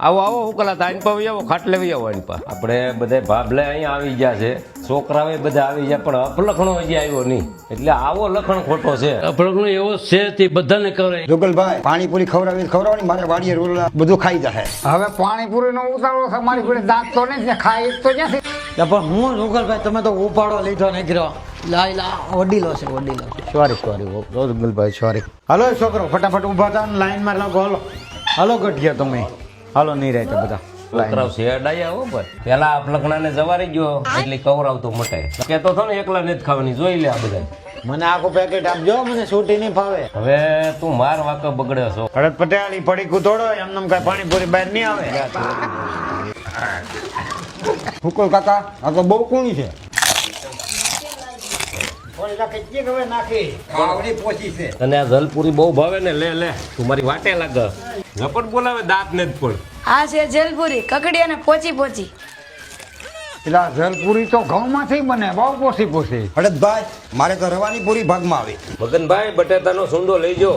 આવો આવો હું કલા તાઈન પાવી આવો ખાટલે વી આવો એની પા આપણે બધા ભાભલે અહીંયા આવી ગયા છે છોકરાઓ બધા આવી ગયા પણ અપલખણો હજી આવ્યો નહીં એટલે આવો લખણ ખોટો છે અપલખણો એવો છે તે બધાને કરે જોગલભાઈ પાણીપુરી ખવડાવવાની મારે વાડીએ રોલ બધું ખાઈ જાય હવે પાણીપુરી નો ઉતારો છે મારી જોડે દાંત તો નહીં ખાઈ તો ક્યાંથી પણ હું જોગલભાઈ તમે તો ઉપાડો લીધો નીકળ્યો લાઈ લા વડીલો છે વડીલો સોરી જોગલભાઈ સોરી હાલો છોકરો ફટાફટ ઉભા થા લાઈન માં લાગો હાલો હાલો ગઢિયા તમે હાલો નહીં રહેતા બધા છોકરાઓ શેડાયા હો ભાઈ પેલા અપલખણાને જવારી ગયો એટલે કવરાવતો મટે કેતો થો ને એકલા ને જ ખાવાની જોઈ લે આ બધા મને આખું પેકેટ આપજો મને છૂટી નહીં ફાવે હવે તું માર વાંકો બગડ્યો છો હળદ પટેલ પડી કુતોડો એમને કઈ પાણીપુરી બહાર નહીં આવે હુકલ કાકા આ તો બહુ કુણી છે અને આ જલપુરી બહુ ભાવે ને લે લે તું મારી વાટે લાગે ઝપટ બોલાવે દાંત ને જ પણ આ છે જલપુરી કકડી અને પોચી પોચી એટલે જલપુરી તો ઘઉં માંથી બને બહુ પોસી પોસી હળદભાઈ મારે તો રવાની પૂરી ભાગમાં આવે મગનભાઈ બટેટાનો સુંદો લઈ જો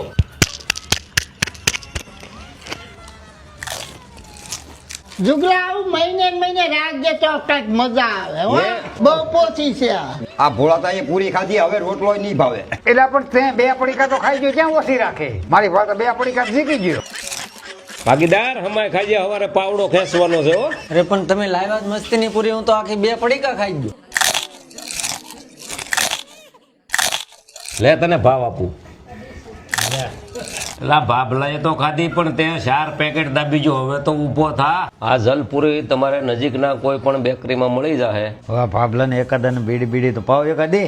જુગલા આવું મહિને રાખજે તો કઈક મજા આવે હો બહુ પોચી છે આ ભોળાતા એ પૂરી ખાધી હવે રોટલો નહીં ભાવે એટલે પણ તે બે પડીકા તો ખાઈ ગયો ક્યાં ઓછી રાખે મારી વાત બે પડીકા શીખી ગયો ભાગીદાર હમાય ખાજે હવારે પાવડો ખેંચવાનો છે હો અરે પણ તમે લાવ્યા જ મસ્તીની પૂરી હું તો આખી 2 પડીકા ખાઈ ગયો લે તને ભાવ આપું લા ભાભલાએ તો ખાધી પણ તે 4 પેકેટ દાબી જો હવે તો ઊભો થા આ જલપુરી તમારે નજીકના કોઈ પણ બેકરીમાં મળી જાહે હવે ભાભલા ને એકાદા ને બીડી તો પાવ એકાદે